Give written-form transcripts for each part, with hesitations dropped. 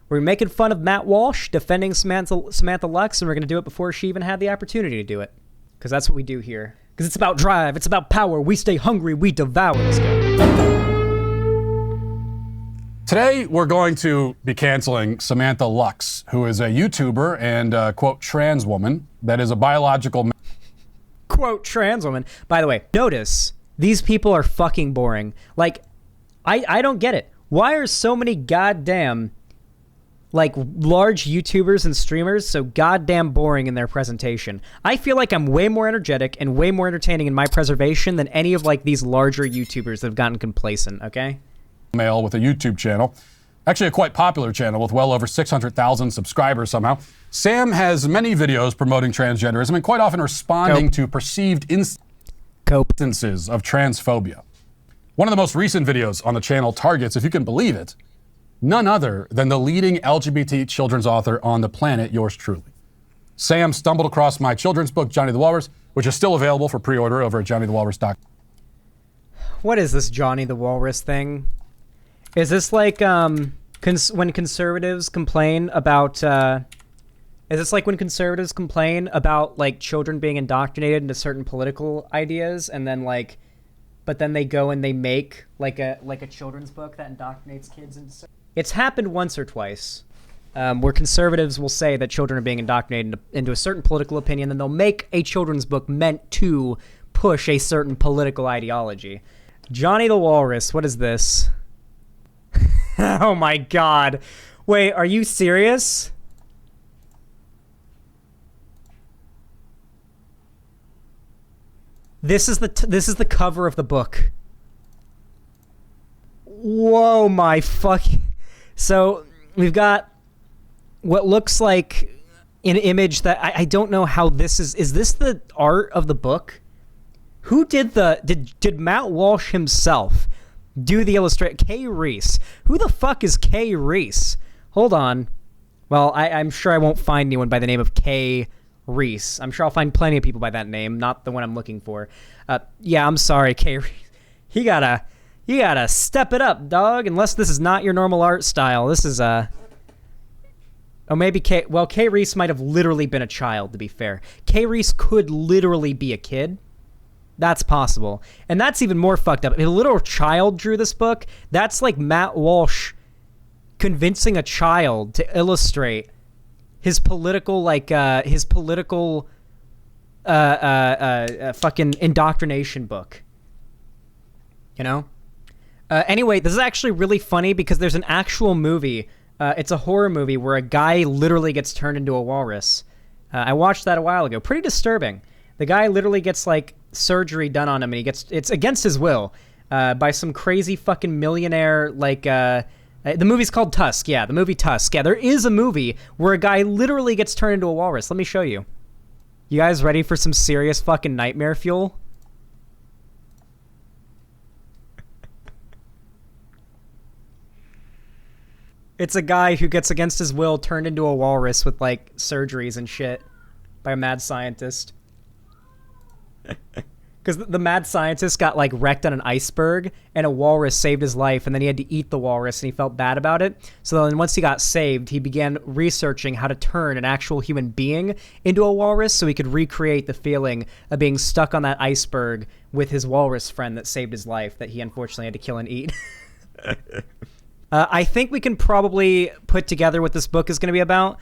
We're making fun of Matt Walsh defending Samantha Lux, and we're going to do it before she even had the opportunity to do it. Because that's what we do here. Because it's about drive, it's about power. We stay hungry, we devour. Let's go. Today, we're going to be canceling Samantha Lux, who is a YouTuber and, quote, trans woman that is a biological... Quote, trans woman. By the way, notice, these people are fucking boring. Like, I don't get it. Why are so many goddamn, like, large YouTubers and streamers so goddamn boring in their presentation? I feel like I'm way more energetic and way more entertaining in my preservation than any of, like, these larger YouTubers that have gotten complacent, okay? Male with a YouTube channel. Actually, a quite popular channel with well over 600,000 subscribers somehow. Sam has many videos promoting transgenderism and quite often responding to perceived instances of transphobia. One of the most recent videos on the channel targets, if you can believe it, none other than the leading LGBT children's author on the planet, yours truly. Sam stumbled across my children's book, Johnny the Walrus, which is still available for pre-order over at johnnythewalrus.com. What is this Johnny the Walrus thing? Is this like when conservatives complain about... is this like when conservatives complain about like children being indoctrinated into certain political ideas, and then like, but then they go and they make like a children's book that indoctrinates kids into... It's happened once or twice, where conservatives will say that children are being indoctrinated into a certain political opinion, then they'll make a children's book meant to push a certain political ideology. Johnny the Walrus, what is this? Oh my god. Wait, are you serious? This is the cover of the book. Whoa, my fucking... So, we've got what looks like an image that I don't know how this is. Is this the art of the book? Who did did Matt Walsh himself do the illustration? Kay Reese. Who the fuck is Kay Reese? Hold on. Well, I'm sure I won't find anyone by the name of Kay Reese. I'm sure I'll find plenty of people by that name, not the one I'm looking for. Yeah, I'm sorry, Kay Reese. You gotta step it up, dog, unless this is not your normal art style. This is, Oh, maybe Kay Reese might have literally been a child, to be fair. Kay Reese could literally be a kid. That's possible. And that's even more fucked up. If a little child drew this book, that's like Matt Walsh convincing a child to illustrate his political, fucking indoctrination book. You know? Anyway, this is actually really funny because there's an actual movie. It's a horror movie where a guy literally gets turned into a walrus. I watched that a while ago. Pretty disturbing. The guy literally gets, like, surgery done on him, and it's against his will, by some crazy fucking millionaire, like, the movie's called Tusk. Yeah, the movie Tusk. Yeah, there is a movie where a guy literally gets turned into a walrus. Let me show you. You guys ready for some serious fucking nightmare fuel? It's a guy who gets against his will turned into a walrus with, like, surgeries and shit by a mad scientist. Because the mad scientist got, like, wrecked on an iceberg, and a walrus saved his life, and then he had to eat the walrus, and he felt bad about it. So then once he got saved, he began researching how to turn an actual human being into a walrus so he could recreate the feeling of being stuck on that iceberg with his walrus friend that saved his life, that he unfortunately had to kill and eat. I think we can probably put together what this book is going to be about.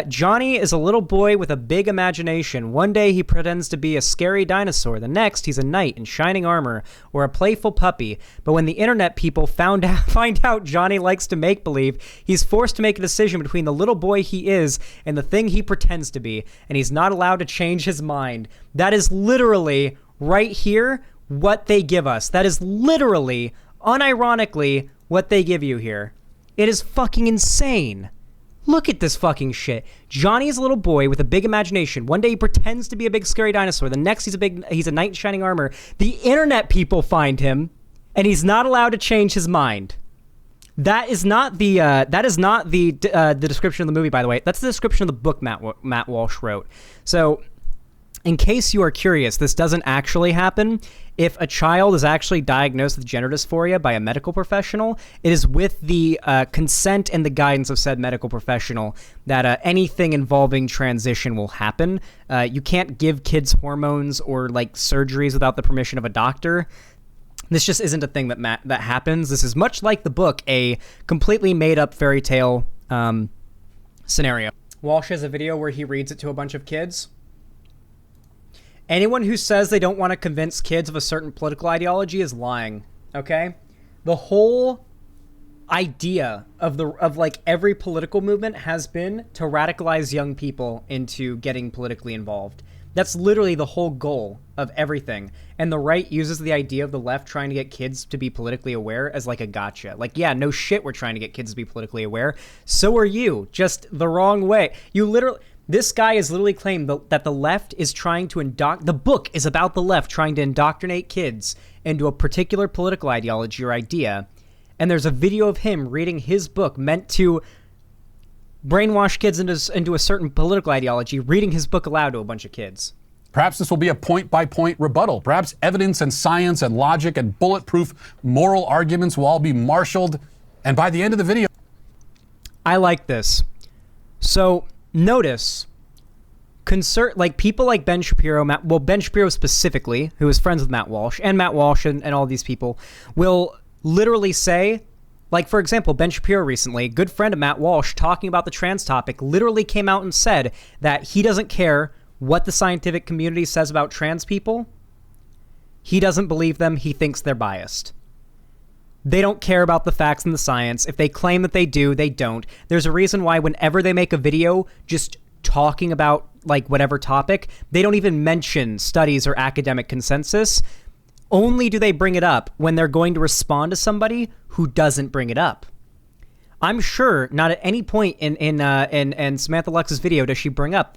Johnny is a little boy with a big imagination. One day he pretends to be a scary dinosaur. The next he's a knight in shining armor or a playful puppy. But when the internet people find out Johnny likes to make believe, he's forced to make a decision between the little boy he is and the thing he pretends to be, and he's not allowed to change his mind. That is literally right here what they give us. That is literally, unironically, what they give you here. It is fucking insane. Look at this fucking shit. Johnny is a little boy with a big imagination. One day he pretends to be a big scary dinosaur. The next he's a knight in shining armor. The internet people find him, and he's not allowed to change his mind. That is not the description of the movie, by the way. That's the description of the book Matt Walsh wrote. So In case you are curious, this doesn't actually happen. If a child is actually diagnosed with gender dysphoria by a medical professional, it is with the consent and the guidance of said medical professional that anything involving transition will happen. You can't give kids hormones or like surgeries without the permission of a doctor. This just isn't a thing that happens. This is much like the book, a completely made up fairy tale scenario. Walsh has a video where he reads it to a bunch of kids. Anyone who says they don't want to convince kids of a certain political ideology is lying, okay? The whole idea of like every political movement has been to radicalize young people into getting politically involved. That's literally the whole goal of everything. And the right uses the idea of the left trying to get kids to be politically aware as like a gotcha. Like, yeah, no shit, we're trying to get kids to be politically aware. So are you, just the wrong way. This guy has literally claimed that the left is trying to the book is about the left trying to indoctrinate kids into a particular political ideology or idea. And there's a video of him reading his book meant to brainwash kids into a certain political ideology, reading his book aloud to a bunch of kids. Perhaps this will be a point-by-point rebuttal. Perhaps evidence and science and logic and bulletproof moral arguments will all be marshaled. And by the end of the video... I like this. So... notice, people like Ben Shapiro, Ben Shapiro specifically, who is friends with Matt Walsh and all these people, will literally say, like, for example, Ben Shapiro recently, good friend of Matt Walsh, talking about the trans topic, literally came out and said that he doesn't care what the scientific community says about trans people. He doesn't believe them. He thinks they're biased. They don't care about the facts and the science. If they claim that they do, they don't. There's a reason why whenever they make a video just talking about like whatever topic, they don't even mention studies or academic consensus. Only do they bring it up when they're going to respond to somebody who doesn't bring it up. I'm sure not at any point in Samantha Lux's video does she bring up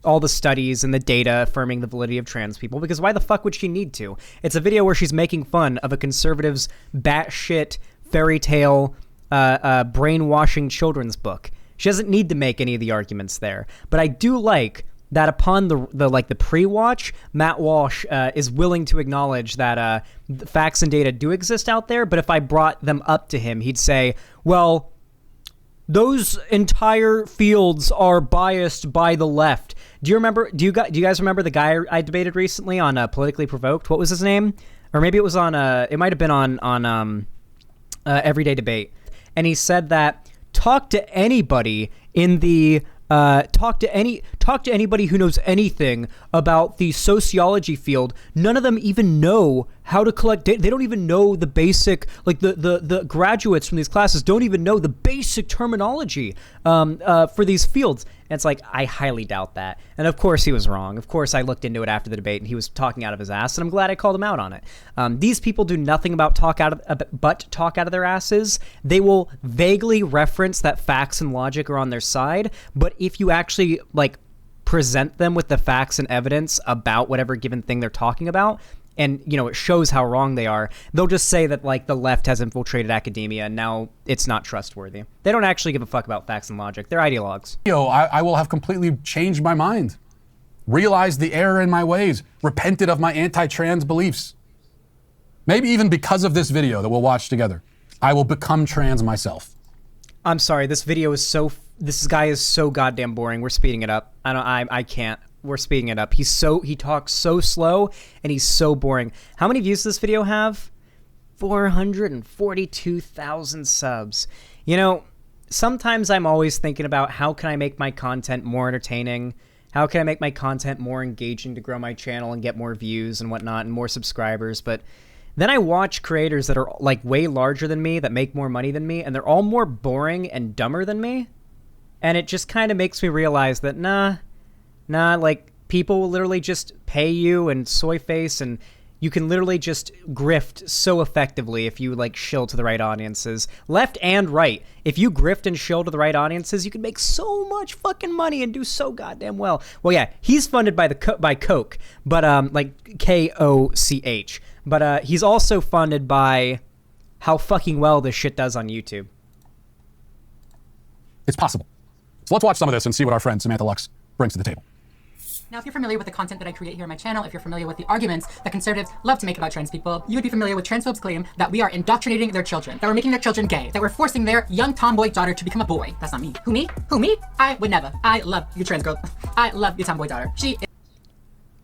all the studies and the data affirming the validity of trans people, because why the fuck would she need to? It's a video where she's making fun of a conservative's batshit fairy tale brainwashing children's book. She doesn't need to make any of the arguments there. But I do like that upon the pre-watch, Matt Walsh is willing to acknowledge that facts and data do exist out there, but if I brought them up to him, he'd say, well, those entire fields are biased by the left. Do you guys remember the guy I debated recently on Politically Provoked? What was his name? Or maybe it was on it might have been on Everyday Debate. And he said that talk to anybody in the talk to anybody who knows anything about the sociology field. None of them even know how to collect data. They don't even know the basic, like the graduates from these classes don't even know the basic terminology for these fields. And it's like, I highly doubt that. And of course he was wrong. Of course I looked into it after the debate and he was talking out of his ass, and I'm glad I called him out on it. These people do nothing but talk out of their asses. They will vaguely reference that facts and logic are on their side, but if you actually like present them with the facts and evidence about whatever given thing they're talking about, and it shows how wrong they are, they'll just say that like the left has infiltrated academia and now it's not trustworthy. They don't actually give a fuck about facts and logic. They're ideologues. I will have completely changed my mind, realized the error in my ways, repented of my anti-trans beliefs. Maybe even because of this video that we'll watch together, I will become trans myself. I'm sorry, this guy is so goddamn boring. We're speeding it up. I can't. We're speeding it up. He talks so slow and he's so boring. How many views does this video have? 442,000 subs. Sometimes I'm always thinking about how can I make my content more entertaining? How can I make my content more engaging to grow my channel and get more views and whatnot and more subscribers? But then I watch creators that are like way larger than me, that make more money than me, and they're all more boring and dumber than me. And it just kind of makes me realize that like people will literally just pay you and soy face, and you can literally just grift so effectively if you like shill to the right audiences, left and right. If you grift and shill to the right audiences, you can make so much fucking money and do so goddamn well. Well, yeah, he's funded by Coke, but like Koch, but he's also funded by how fucking well this shit does on YouTube. It's possible. So let's watch some of this and see what our friend Samantha Lux brings to the table. Now, if you're familiar with the content that I create here on my channel, if you're familiar with the arguments that conservatives love to make about trans people, you would be familiar with transphobes' claim that we are indoctrinating their children, that we're making their children gay, that we're forcing their young tomboy daughter to become a boy. That's not me. Who, me? Who, me? I would never. I love you, trans girl. I love your tomboy daughter. She is...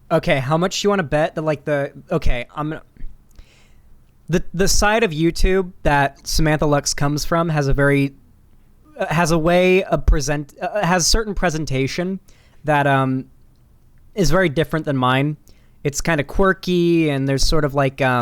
Okay, how much do you want to bet that, like, okay, I'm gonna... The side of YouTube that Samantha Lux comes from has a way of has certain presentation that is very different than mine. It's kind of quirky, and there's sort of like I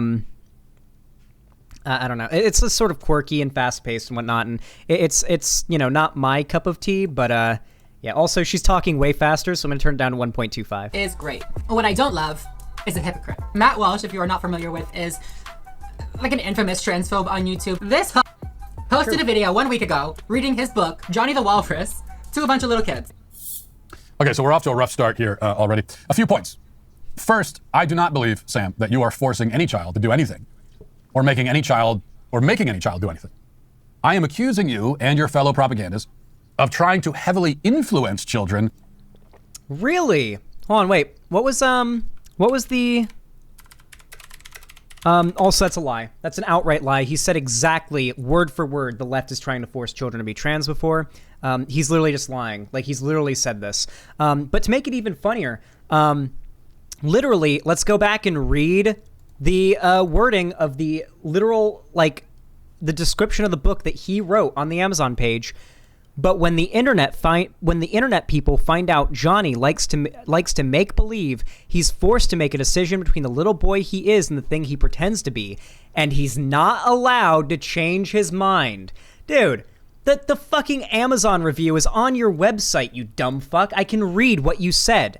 don't know. It's just sort of quirky and fast paced and whatnot, and it's you know, not my cup of tea, but yeah. Also, she's talking way faster, so I'm gonna turn it down to 1.25. Is great. What I don't love is a hypocrite. Matt Walsh, if you are not familiar with, is like an infamous transphobe on YouTube. This posted a video 1 week ago reading his book, Johnny the Walrus, to a bunch of little kids. Okay, so we're off to a rough start here already. A few points. First, I do not believe, Sam, that you are forcing any child to do anything, or making any child do anything. I am accusing you and your fellow propagandists of trying to heavily influence children. Really? Hold on, wait. What was the... Also, that's a lie. That's an outright lie. He said exactly, word for word, the left is trying to force children to be trans before. He's literally just lying. Like, he's literally said this. But to make it even funnier, literally, let's go back and read the wording of the literal, like, the description of the book that he wrote on the Amazon page. But when the internet people find out Johnny likes to make believe, he's forced to make a decision between the little boy he is and the thing he pretends to be, and he's not allowed to change his mind. Dude, the fucking Amazon review is on your website, you dumb fuck. I can read what you said.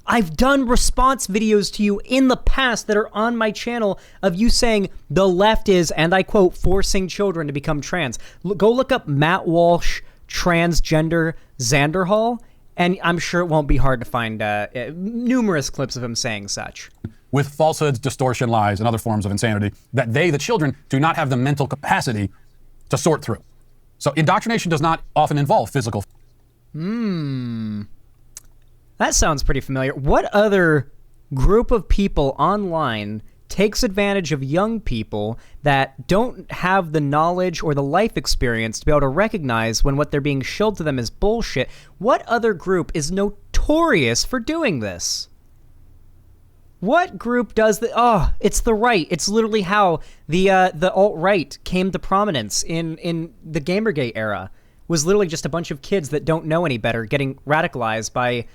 I've done response videos to you in the past that are on my channel of you saying the left is, and I quote, forcing children to become trans. Go look up Matt Walsh, transgender Xanderhall, and I'm sure it won't be hard to find numerous clips of him saying such. With falsehoods, distortion, lies, and other forms of insanity that they, the children, do not have the mental capacity to sort through. So indoctrination does not often involve physical. That sounds pretty familiar. What other group of people online takes advantage of young people that don't have the knowledge or the life experience to be able to recognize when what they're being shilled to them is bullshit? What other group is notorious for doing this? What group does the... Oh, it's the right. It's literally how the alt-right came to prominence in the Gamergate era. Was literally just a bunch of kids that don't know any better getting radicalized by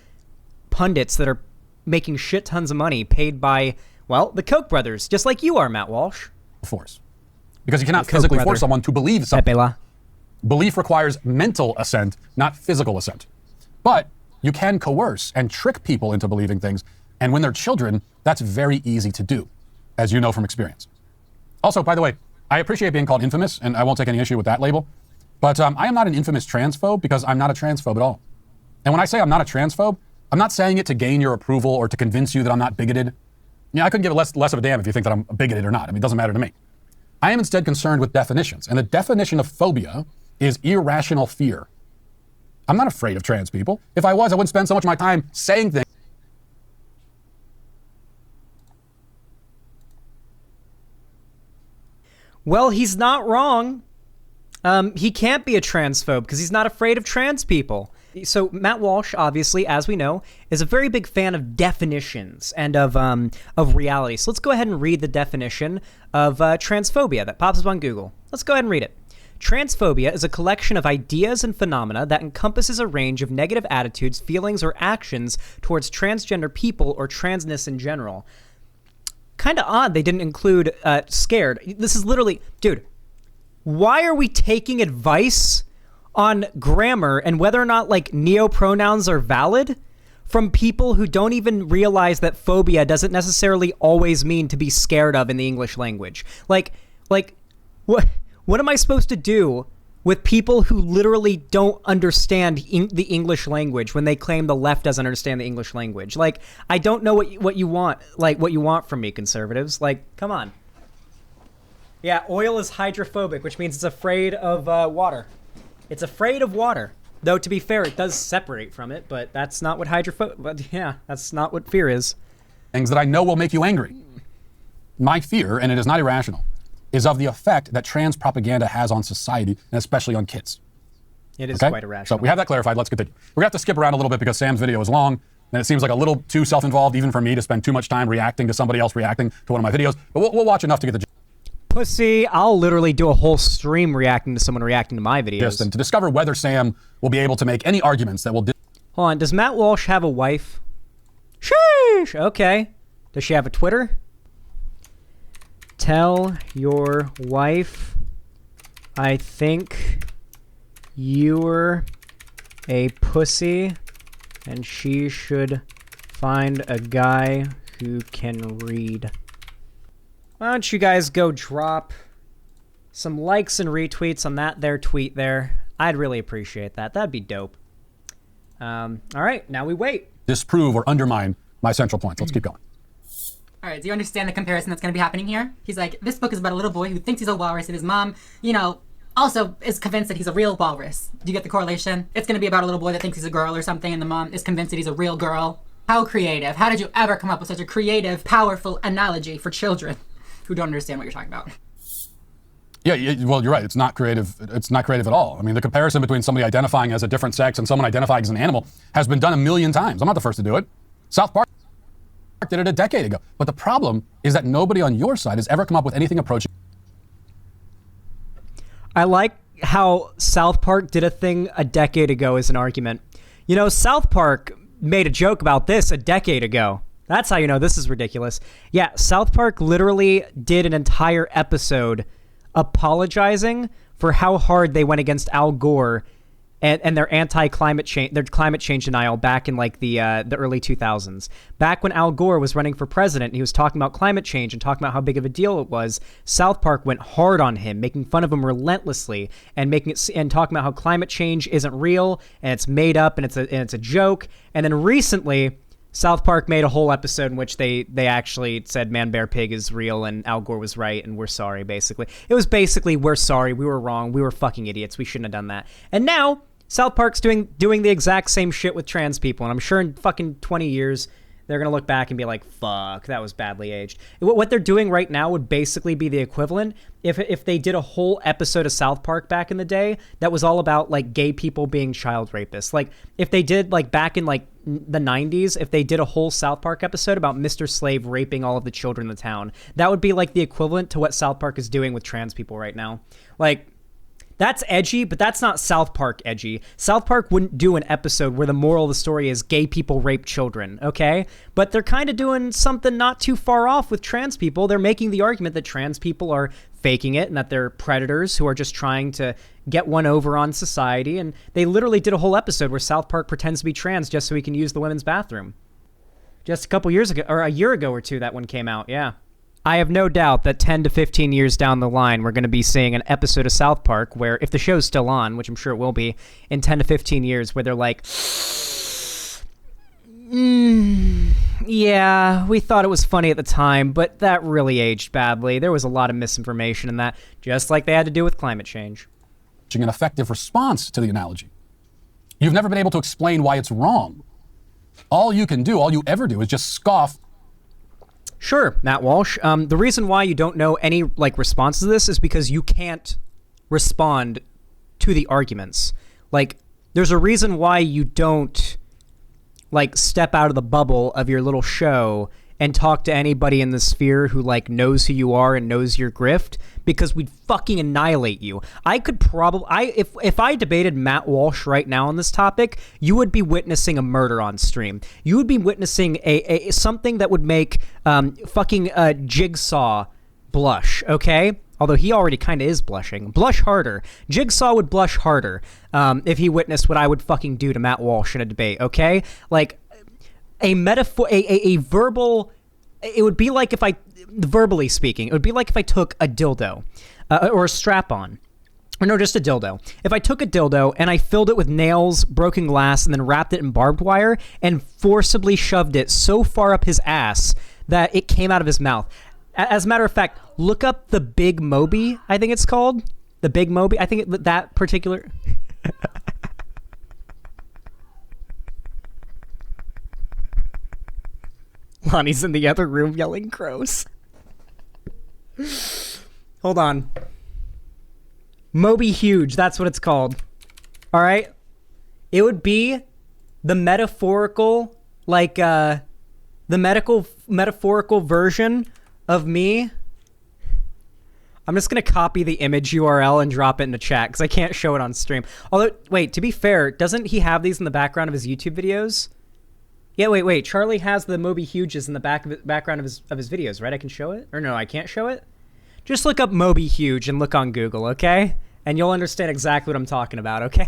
pundits that are making shit tons of money paid by, well, the Koch brothers, just like you are, Matt Walsh. Force. Because you cannot physically force someone to believe something. Belief requires mental assent, not physical assent. But you can coerce and trick people into believing things, and when they're children, that's very easy to do, as you know from experience. Also, by the way, I appreciate being called infamous, and I won't take any issue with that label, but I am not an infamous transphobe because I'm not a transphobe at all. And when I say I'm not a transphobe, I'm not saying it to gain your approval or to convince you that I'm not bigoted. I couldn't give less of a damn if you think that I'm bigoted or not. I mean, it doesn't matter to me. I am instead concerned with definitions, and the definition of phobia is irrational fear. I'm not afraid of trans people. If I was, I wouldn't spend so much of my time saying things. Well, he's not wrong. He can't be a transphobe because he's not afraid of trans people. So Matt Walsh, obviously, as we know, is a very big fan of definitions and of reality. So let's go ahead and read the definition of transphobia that pops up on Google. Let's go ahead and read it. Transphobia is a collection of ideas and phenomena that encompasses a range of negative attitudes, feelings, or actions towards transgender people or transness in general. Kind of odd they didn't include scared. This is literally... Dude, why are we taking advice on grammar and whether or not, like, neopronouns are valid from people who don't even realize that phobia doesn't necessarily always mean to be scared of in the English language? Like, what am I supposed to do with people who literally don't understand the English language when they claim the left doesn't understand the English language? Like, I don't know what you want, like, what you want from me, conservatives. Like, come on. Yeah, oil is hydrophobic, which means it's afraid of water. It's afraid of water. Though, to be fair, it does separate from it, but that's not what that's not what fear is. Things that I know will make you angry. My fear, and it is not irrational, is of the effect that trans propaganda has on society, and especially on kids. It is quite irrational. So we have that clarified. Let's continue. We're going to have to skip around a little bit because Sam's video is long, and it seems like a little too self-involved even for me to spend too much time reacting to somebody else reacting to one of my videos. But we'll watch enough to get the pussy. I'll literally do a whole stream reacting to someone reacting to my videos. And to discover whether Sam will be able to make any arguments that will... Hold on. Does Matt Walsh have a wife? Sheesh. Okay. Does she have a Twitter? Tell your wife I think you're a pussy and she should find a guy who can read. Why don't you guys go drop some likes and retweets on that there tweet there. I'd really appreciate that. That'd be dope. All right, now we wait. Disprove or undermine my central points. Let's keep going. All right, do you understand the comparison that's going to be happening here? He's like, this book is about a little boy who thinks he's a walrus and his mom, you know, also is convinced that he's a real walrus. Do you get the correlation? It's going to be about a little boy that thinks he's a girl or something and the mom is convinced that he's a real girl. How creative. How did you ever come up with such a creative, powerful analogy for children who don't understand what you're talking about? Yeah, well, you're right. It's not creative. It's not creative at all. I mean, the comparison between somebody identifying as a different sex and someone identifying as an animal has been done a million times. I'm not the first to do it. South Park did it a decade ago. But the problem is that nobody on your side has ever come up with anything approaching. I like how South Park did a thing a decade ago as an argument. You know, South Park made a joke about this a decade ago. That's how you know this is ridiculous. Yeah, South Park literally did an entire episode apologizing for how hard they went against Al Gore and their climate change denial back in like the early 2000s. Back when Al Gore was running for president and he was talking about climate change and talking about how big of a deal it was, South Park went hard on him, making fun of him relentlessly and talking about how climate change isn't real and it's made up and it's a joke. And then recently, South Park made a whole episode in which they actually said Man Bear Pig is real and Al Gore was right and we're sorry, basically. It was basically, we're sorry, we were wrong, we were fucking idiots, we shouldn't have done that. And now, South Park's doing the exact same shit with trans people, and I'm sure in fucking 20 years, they're going to look back and be like, fuck, that was badly aged. What they're doing right now would basically be the equivalent if they did a whole episode of South Park back in the day that was all about, like, gay people being child rapists. Like, if they did, like, back in, like, the 90s, if they did a whole South Park episode about Mr. Slave raping all of the children in the town, that would be, like, the equivalent to what South Park is doing with trans people right now. Like, that's edgy, but that's not South Park edgy. South Park wouldn't do an episode where the moral of the story is gay people rape children, okay? But they're kind of doing something not too far off with trans people. They're making the argument that trans people are faking it and that they're predators who are just trying to get one over on society. And they literally did a whole episode where South Park pretends to be trans just so he can use the women's bathroom. Just a couple years ago, or a year ago or two, that one came out, yeah. I have no doubt that 10 to 15 years down the line, we're going to be seeing an episode of South Park where, if the show's still on, which I'm sure it will be, in 10 to 15 years, where they're like, yeah, we thought it was funny at the time, but that really aged badly. There was a lot of misinformation in that, just like they had to do with climate change. An effective response to the analogy. You've never been able to explain why it's wrong. All you ever do is just scoff. Sure, Matt Walsh. The reason why you don't know any response to this is because you can't respond to the arguments. Like, there's a reason why you don't step out of the bubble of your little show and talk to anybody in the sphere who knows who you are and knows your grift, because we'd fucking annihilate you. I could probably, if I debated Matt Walsh right now on this topic, you would be witnessing a murder on stream. You would be witnessing a something that would make fucking Jigsaw blush, okay? Although he already kind of is blushing. Blush harder. Jigsaw would blush harder if he witnessed what I would fucking do to Matt Walsh in a debate, okay? A metaphor, a verbal, it would be like if I, verbally speaking, it would be like if I took a dildo or a strap-on, or no, just a dildo. If I took a dildo and I filled it with nails, broken glass, and then wrapped it in barbed wire and forcibly shoved it so far up his ass that it came out of his mouth. As a matter of fact, look up the Big Moby, I think it's called. The Big Moby, I think that particular... Lonnie's in the other room yelling gross. Hold on. Moby Huge, that's what it's called. All right? It would be the metaphorical, like, the metaphorical version of me. I'm just going to copy the image URL and drop it in the chat because I can't show it on stream. Although, wait, to be fair, doesn't he have these in the background of his YouTube videos? Yeah, wait. Charlie has the Moby Huges in the background of his videos, right? I can show it? Or no, I can't show it? Just look up Moby Huge and look on Google, okay? And you'll understand exactly what I'm talking about, okay?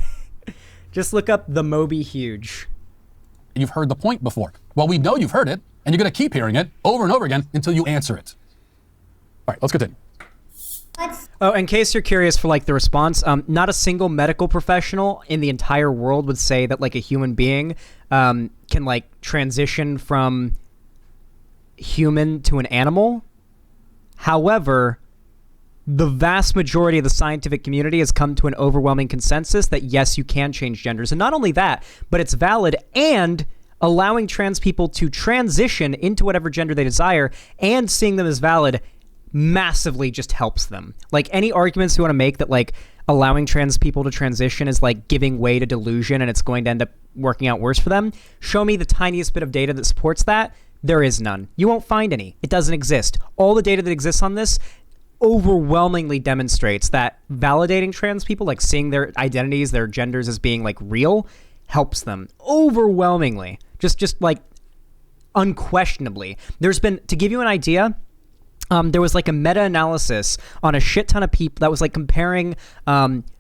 Just look up the Moby Huge. You've heard the point before. Well, we know you've heard it, and you're going to keep hearing it over and over again until you answer it. All right, let's continue. Oh, in case you're curious for like the response, not a single medical professional in the entire world would say that like a human being can like transition from human to an animal. However, the vast majority of the scientific community has come to an overwhelming consensus that yes, you can change genders. And not only that, but it's valid, and allowing trans people to transition into whatever gender they desire and seeing them as valid massively just helps them. Like any arguments you want to make that like allowing trans people to transition is like giving way to delusion and it's going to end up working out worse for them, show me the tiniest bit of data that supports that. There is none. You won't find any. It doesn't exist. All the data that exists on this overwhelmingly demonstrates that validating trans people, like seeing their identities, their genders as being like real, helps them overwhelmingly. Just like unquestionably. There's been, to give you an idea, there was like a meta-analysis on a shit ton of people that was like comparing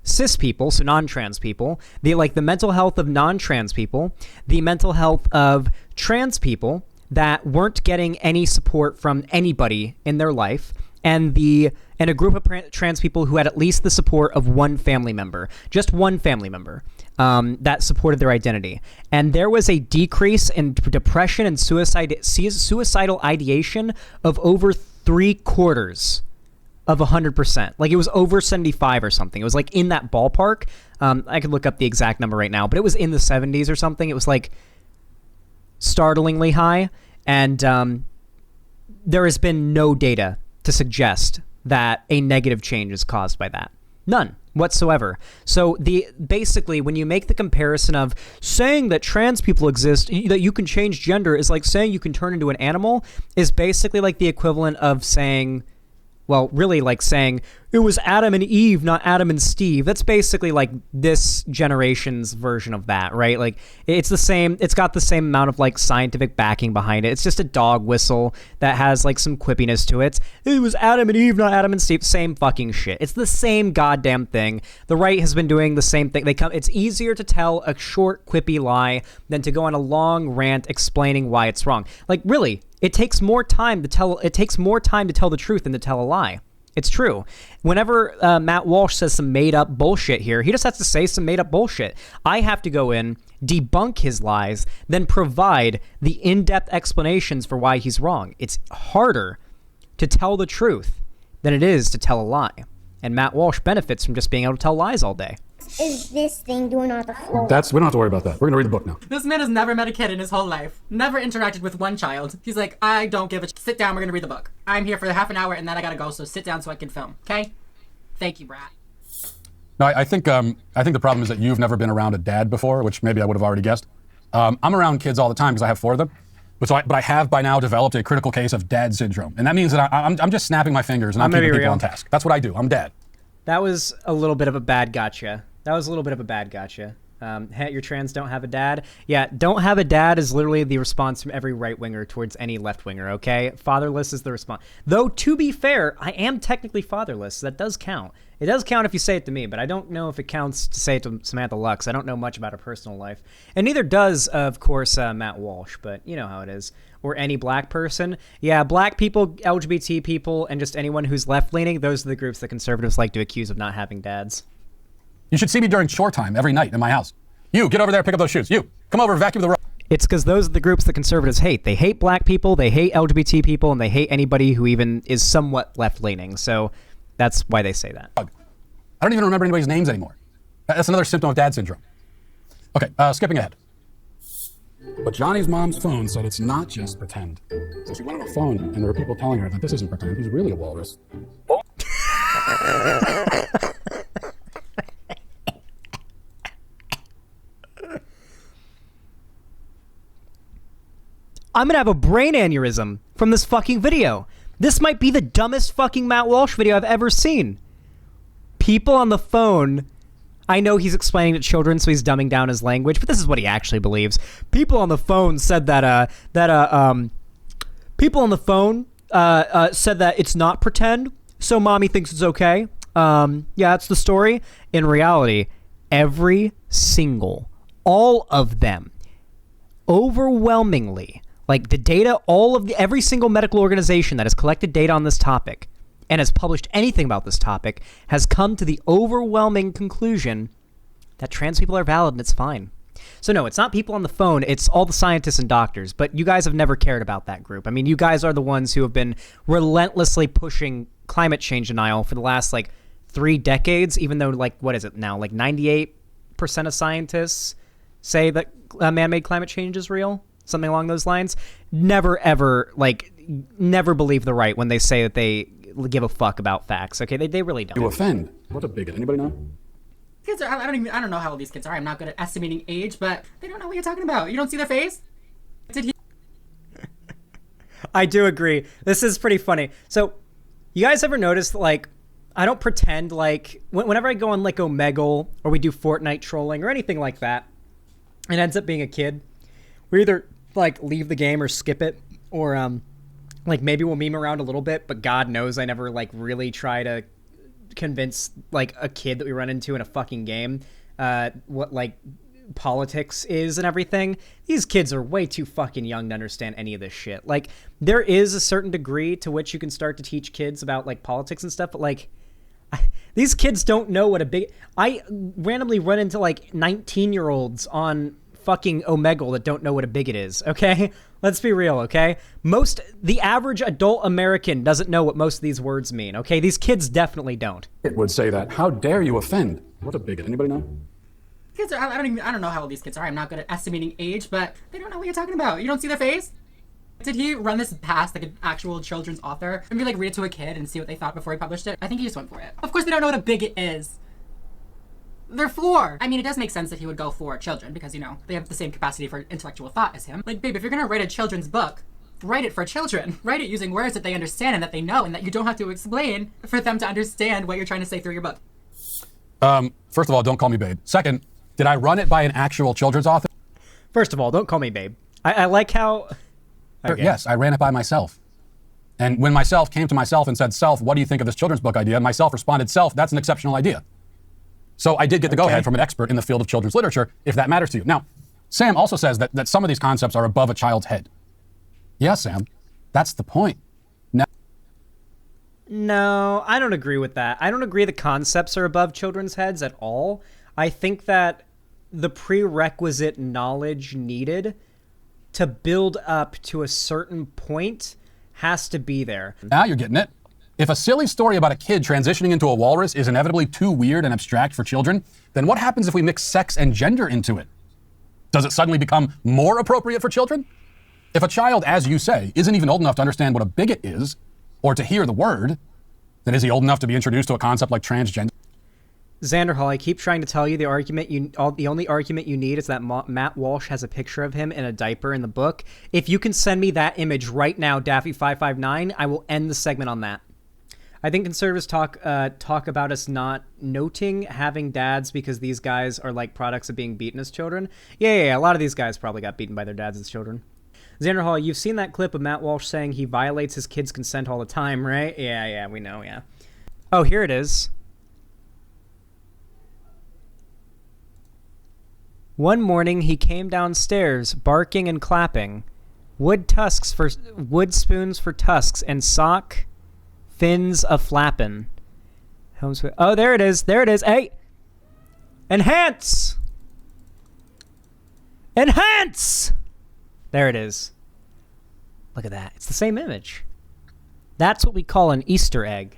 cis people, so non-trans people, the mental health of non-trans people, the mental health of trans people that weren't getting any support from anybody in their life, and a group of trans people who had at least the support of one family member, just one family member, that supported their identity. And there was a decrease in depression and suicidal ideation of over 3/4 of 100%. Like it was over 75 or something. It was like in that ballpark. I could look up the exact number right now, but it was in the 70s or something. It was like startlingly high. And there has been no data to suggest that a negative change is caused by that. None whatsoever. So basically when you make the comparison of saying that trans people exist, that you can change gender, is like saying you can turn into an animal, is basically like the equivalent of saying, well, really like saying it was Adam and Eve, not Adam and Steve. That's basically like this generation's version of that, right? Like it's the same, it's got the same amount of like scientific backing behind it. It's just a dog whistle that has like some quippiness to it. It was Adam and Eve, not Adam and Steve. Same fucking shit. It's the same goddamn thing. The right has been doing the same thing. It's easier to tell a short quippy lie than to go on a long rant explaining why it's wrong. Like really, it takes more time to tell the truth than to tell a lie. It's true. Whenever Matt Walsh says some made-up bullshit here, he just has to say some made-up bullshit. I have to go in, debunk his lies, then provide the in-depth explanations for why he's wrong. It's harder to tell the truth than it is to tell a lie. And Matt Walsh benefits from just being able to tell lies all day. Is this thing doing on the floor? We don't have to worry about that. We're going to read the book now. This man has never met a kid in his whole life. Never interacted with one child. He's like, I don't give a sit down, we're going to read the book. I'm here for half an hour and then I got to go, so sit down so I can film. Okay? Thank you, Brad. No, I think the problem is that you've never been around a dad before, which maybe I would have already guessed. I'm around kids all the time because I have 4 of them. But I have by now developed a critical case of dad syndrome. And that means that I'm just snapping my fingers and I'm keeping people on task. That's what I do. I'm dad. That was a little bit of a bad gotcha. Your trans don't have a dad. Yeah, don't have a dad is literally the response from every right-winger towards any left-winger, okay? Fatherless is the response. Though, to be fair, I am technically fatherless, so that does count. It does count if you say it to me, but I don't know if it counts to say it to Samantha Lux. I don't know much about her personal life. And neither does, of course, Matt Walsh, but you know how it is. Or any black person. Yeah, black people, LGBT people, and just anyone who's left-leaning, those are the groups that conservatives like to accuse of not having dads. You should see me during chore time every night in my house. You, get over there, pick up those shoes. You, come over, vacuum the room. It's because those are the groups that conservatives hate. They hate black people, they hate LGBT people, and they hate anybody who even is somewhat left-leaning. So that's why they say that. I don't even remember anybody's names anymore. That's another symptom of dad syndrome. Okay, skipping ahead. But Johnny's mom's phone said it's not just pretend. So she went on the phone, and there were people telling her that this isn't pretend. He's really a walrus. I'm gonna have a brain aneurysm from this fucking video. This might be the dumbest fucking Matt Walsh video I've ever seen. People on the phone. I know he's explaining to children, so he's dumbing down his language, but this is what he actually believes. People on the phone said that people on the phone said that it's not pretend, so mommy thinks it's okay. Yeah, that's the story. In reality, every single, all of them, overwhelmingly, like the data, every single medical organization that has collected data on this topic and has published anything about this topic has come to the overwhelming conclusion that trans people are valid and it's fine. So no, it's not people on the phone, it's all the scientists and doctors, but you guys have never cared about that group. I mean, you guys are the ones who have been relentlessly pushing climate change denial for the last, 3 decades, even though, what is it now? 98% of scientists say that man-made climate change is real? Something along those lines. Never, ever, never believe the right when they say that they give a fuck about facts. Okay, they really don't. You offend. What a bigot. Anybody know? Kids are, I don't know how old these kids are. I'm not good at estimating age, but they don't know what you're talking about. You don't see their face? Did he? I do agree. This is pretty funny. So, you guys ever notice, I don't pretend whenever I go on Omegle or we do Fortnite trolling or anything like that, it ends up being a kid. We either leave the game or skip it, or maybe we'll meme around a little bit, but God knows I never really try to convince a kid that we run into in a fucking game what politics is and everything. These kids are way too fucking young to understand any of this shit. There is a certain degree to which you can start to teach kids about politics and stuff, but these kids don't know what a big... I randomly run into 19-year-olds on fucking Omegle that don't know what a bigot is, okay? Let's be real, okay? The average adult American doesn't know what most of these words mean, okay? These kids definitely don't. It would say that. How dare you offend? What a bigot. Anybody know? Kids are, I don't know how old these kids are. I'm not good at estimating age, but they don't know what you're talking about. You don't see their face? Did he run this past an actual children's author? Maybe read it to a kid and see what they thought before he published it? I think he just went for it. Of course they don't know what a bigot is. They're 4. I mean, it does make sense that he would go for children because, they have the same capacity for intellectual thought as him. Babe, if you're gonna write a children's book, write it for children. Write it using words that they understand and that they know and that you don't have to explain for them to understand what you're trying to say through your book. First of all, don't call me babe. Second, did I run it by an actual children's author? First of all, don't call me babe. I like how... Okay. Yes, I ran it by myself. And when myself came to myself and said, self, what do you think of this children's book idea? And myself responded, self, that's an exceptional idea. So I did get the go-ahead from an expert in the field of children's literature, if that matters to you. Now, Sam also says that some of these concepts are above a child's head. Yeah, Sam, that's the point. No, I don't agree with that. I don't agree the concepts are above children's heads at all. I think that the prerequisite knowledge needed to build up to a certain point has to be there. Now you're getting it. If a silly story about a kid transitioning into a walrus is inevitably too weird and abstract for children, then what happens if we mix sex and gender into it? Does it suddenly become more appropriate for children? If a child, as you say, isn't even old enough to understand what a bigot is, or to hear the word, then is he old enough to be introduced to a concept like transgender? Xander Hall, I keep trying to tell you the only argument you need is that Matt Walsh has a picture of him in a diaper in the book. If you can send me that image right now, Daffy559, I will end the segment on that. I think conservatives talk about us not noting having dads because these guys are products of being beaten as children. Yeah, a lot of these guys probably got beaten by their dads as children. Xander Hall, you've seen that clip of Matt Walsh saying he violates his kids' consent all the time, right? Yeah, we know, yeah. Oh, here it is. One morning he came downstairs, barking and clapping. Wood spoons for tusks, and sock fins a flappin'. Oh, there it is. Hey! Enhance! There it is. Look at that. It's the same image. That's what we call an Easter egg.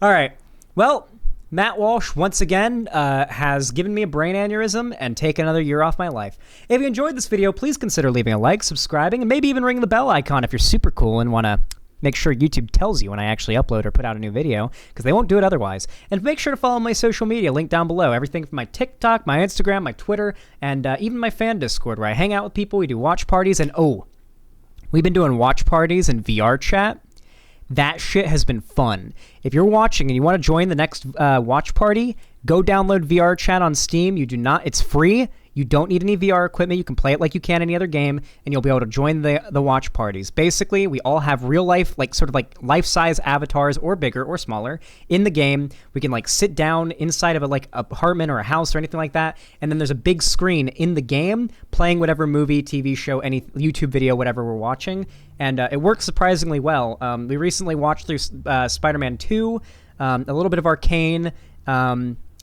All right. Well, Matt Walsh, once again, has given me a brain aneurysm and taken another year off my life. If you enjoyed this video, please consider leaving a like, subscribing, and maybe even ringing the bell icon if you're super cool and want to make sure YouTube tells you when I actually upload or put out a new video, because they won't do it otherwise. And make sure to follow my social media, link down below. Everything from my TikTok, my Instagram, my Twitter, and even my fan Discord, where I hang out with people, we do watch parties, and we've been doing watch parties and VR chat. That shit has been fun. If you're watching and you want to join the next watch party, go download VR chat on Steam. It's free. You don't need any VR equipment. You can play it like you can any other game, and you'll be able to join the watch parties. Basically, we all have real life, sort of life-size avatars, or bigger or smaller, in the game. We can sit down inside of a apartment or a house or anything like that, and then there's a big screen in the game playing whatever movie, TV show, any YouTube video, whatever we're watching, and it works surprisingly well. We recently watched through Spider-Man 2, a little bit of Arcane,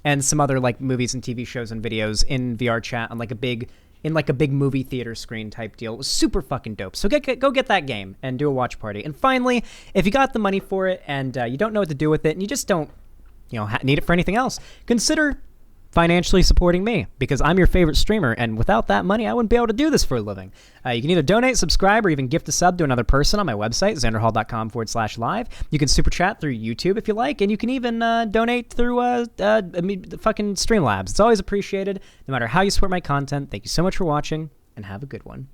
and some other movies and TV shows and videos in VR chat on a big movie theater screen type deal. It was super fucking dope. So go get that game and do a watch party. And finally, if you got the money for it and you don't know what to do with it and you just don't need it for anything else, consider financially supporting me, because I'm your favorite streamer, and without that money, I wouldn't be able to do this for a living. You can either donate, subscribe, or even gift a sub to another person on my website, xanderhall.com/live. You can super chat through YouTube if you like, and you can even donate through fucking Streamlabs. It's always appreciated, no matter how you support my content. Thank you so much for watching, and have a good one.